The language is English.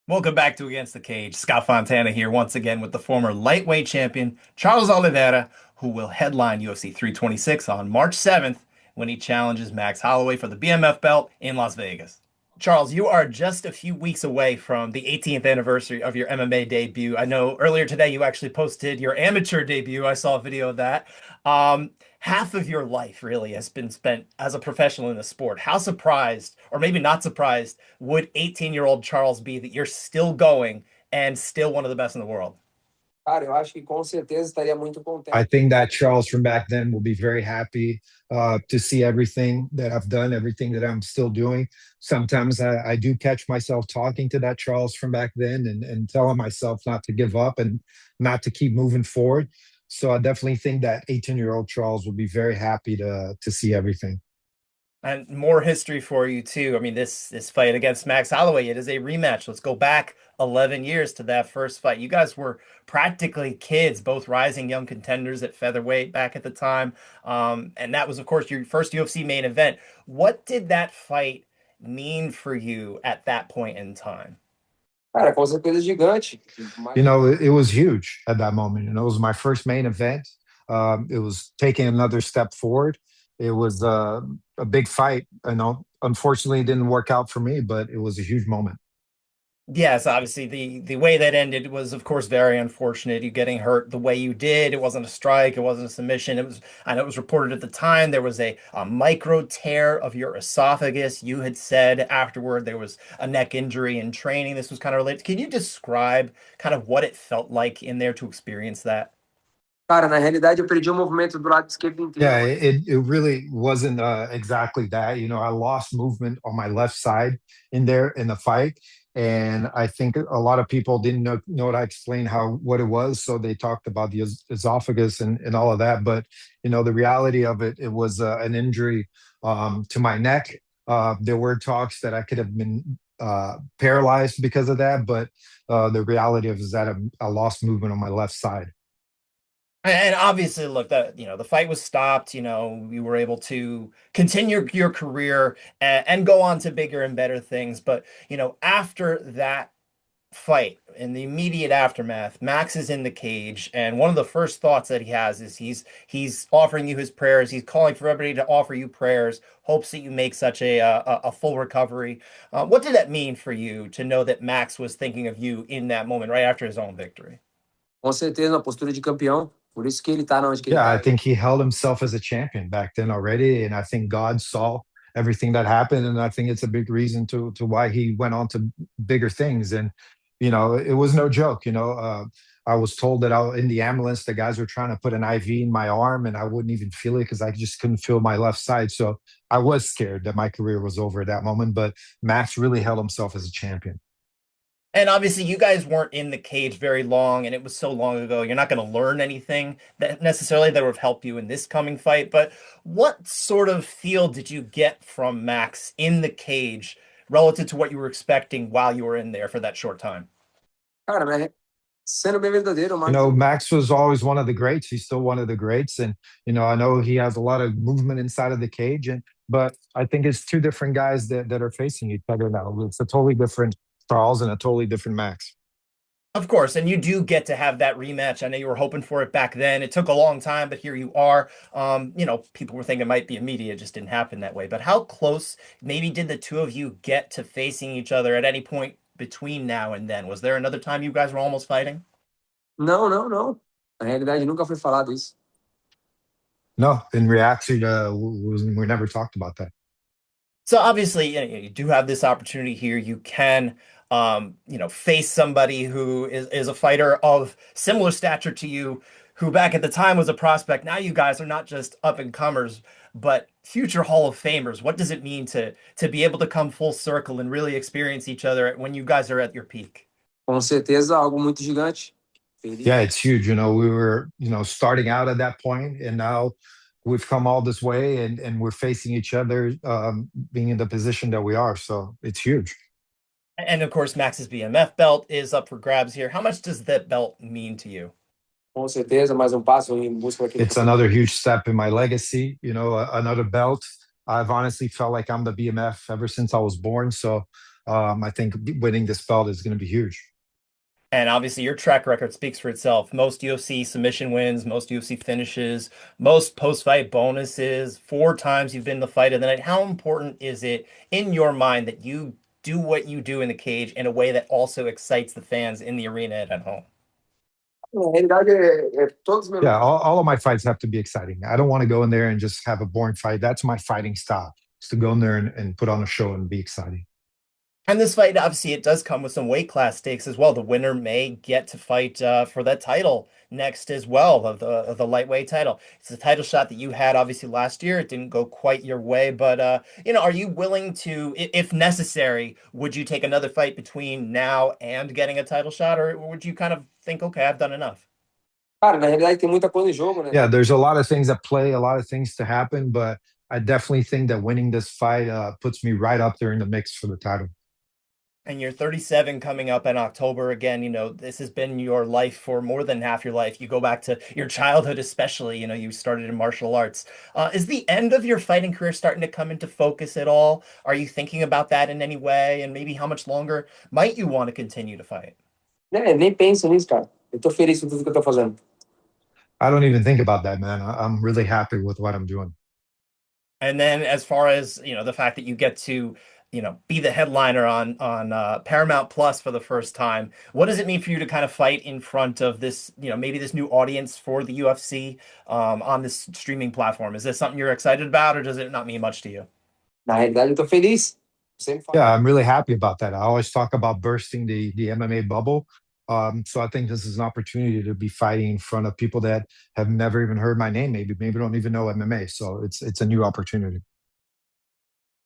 Welcome back to Against the Cage. Scott Fontana here once again with the former lightweight champion Charles Oliveira, who will headline UFC 326 on March 7th when he challenges Max Holloway for the BMF belt in Las Vegas. Charles, you are just a few weeks away from the 18th anniversary of your MMA debut. I know earlier today you actually posted your amateur debut. I saw a video of that. Um, Half of your life really has been spent as a professional in the sport. How surprised, or maybe not surprised, would 18-year-old Charles be that you're still going and still one of the best in the world? Cara, eu acho que com certeza estaria muito I contente. think that Charles from back then will be very happy to see everything that I've done, everything that I'm still doing. Sometimes I do catch myself talking to that Charles from back then and telling myself not to give up and not to keep moving forward. So I definitely think that 18-year-old Charles will be very happy to see everything. And more history for you too. I mean, this fight against Max Holloway, it is a rematch. Let's go back 11 years to that first fight. You guys were practically kids, both rising young contenders at featherweight back at the time. And that was, of course, your first UFC main event. What did that fight mean for you at that point in time? Cara, com certeza gigante. You know, it was huge at that moment. You know, it was my first main event. It was taking another step forward. It was a big fight. You know, unfortunately, it didn't work out for me, but it was a huge moment. Yes, obviously the way that ended was of course very unfortunate. You getting hurt the way you did. It wasn't a strike, it wasn't a submission. It was I know it was reported at the time there was a micro tear of your esophagus. You had said afterward there was a neck injury in training. This was kind of related. Can you describe kind of what it felt like in there to experience that? Cara, na realidade eu perdi o movimento do lado esquerdo inteiro. Yeah, it really wasn't exactly that. You know, I lost movement on my left side in there in the fight, and I think a lot of people didn't know what I explained how what it was, so they talked about the esophagus and all of that. But you know, the reality of it, it was an injury to my neck. There were talks that I could have been paralyzed because of that, but the reality of it is that I lost movement on my left side. And obviously, look, the fight was stopped. You were able to continue your career and go on to bigger and better things. But after that fight, in the immediate aftermath, Max is in the cage, and one of the first thoughts that he has is he's offering you his prayers. He's calling for everybody to offer you prayers, hopes that you make such a full recovery. What did that mean for you to know that Max was thinking of you in that moment, right after his own victory? Com certeza na postura de campeão. Por isso que ele tá onde que ele Yeah, I tá. think he held himself as a champion back then already, and I think God saw everything that happened, and I think it's a big reason to why he went on to bigger things. And you know, it was no joke. I was told that in the ambulance, the guys were trying to put an IV in my arm, and I wouldn't even feel it because I just couldn't feel my left side. So I was scared that my career was over at that moment. But Max really held himself as a champion. And obviously, you guys weren't in the cage very long, and it was so long ago. You're not going to learn anything that necessarily that would have helped you in this coming fight. But what sort of feel did you get from Max in the cage relative to what you were expecting while you were in there for that short time? Cara, sendo bem verdadeiro, You Max. know, Max was always one of the greats. He's still one of the greats, and I know he has a lot of movement inside of the cage. And but I think it's two different guys that are facing each other now. It's a totally different Charles and a totally different Max. Of course, and you do get to have that rematch. I know you were hoping for it back then. It took a long time, but here you are. People were thinking it might be immediate, it just didn't happen that way. But how close maybe did the two of you get to facing each other at any point between now and then? Was there another time you guys were almost fighting? Não, não, não. Na realidade nunca foi falado isso. No, in reaction, we never talked about that. So obviously, you do have this opportunity here. You can, face somebody who is a fighter of similar stature to you, who back at the time was a prospect. Now you guys are not just up and comers, but future Hall of Famers. What does it mean to be able to come full circle and really experience each other when you guys are at your peak? Com certeza algo muito gigante. Yeah, it's huge. You know, we were, starting out at that point, and now we've come all this way, and we're facing each other, being in the position that we are. So it's huge. And of course, Max's BMF belt is up for grabs here. How much does that belt mean to you? Com certeza mais passo em busca daquilo que It's eu sempre. another huge step in my legacy. Another belt. I've honestly felt like I'm the BMF ever since I was born. So I think winning this belt is going to be huge. And obviously, your track record speaks for itself. Most UFC submission wins, most UFC finishes, most post-fight bonuses, 4 times you've been the fight of the night. How important is it in your mind that you do what you do in the cage in a way that also excites the fans in the arena and at home? Na realidade, todos os meus Yeah, all of my fights have to be exciting. I don't want to go in there and just have a boring fight. That's my fighting style. Is to go in there and put on a show and be exciting. And this fight, obviously, it does come with some weight class stakes as well. The winner may get to fight for that title next as well, of the lightweight title. It's a title shot that you had obviously last year. It didn't go quite your way, but are you willing to, if necessary, would you take another fight between now and getting a title shot, or would you kind of think, okay, I've done enough? cara, na realidade tem muita coisa em jogo, né? Yeah, there's a lot of things at play, a lot of things to happen, but I definitely think that winning this fight puts me right up there in the mix for the title. And you're 37 coming up in October again. This has been your life for more than half your life. You go back to your childhood, especially. You started in martial arts. Is the end of your fighting career starting to come into focus at all? Are you thinking about that in any way? And maybe how much longer might you want to continue to fight? Né, nem penso nisso, cara. Eu tô feliz com tudo que eu tô fazendo. I don't even think about that, man. I'm really happy with what I'm doing. And then as far as, the fact that you get to, be the headliner on Paramount Plus for the first time, what does it mean for you to kind of fight in front of this, maybe this new audience for the UFC on this streaming platform? Is this something you're excited about, or does it not mean much to you? Na realidade, eu tô feliz. Sempre falo. Yeah, I'm really happy about that. I always talk about bursting the MMA bubble. So I think this is an opportunity to be fighting in front of people that have never even heard my name, maybe don't even know MMA. So it's a new opportunity.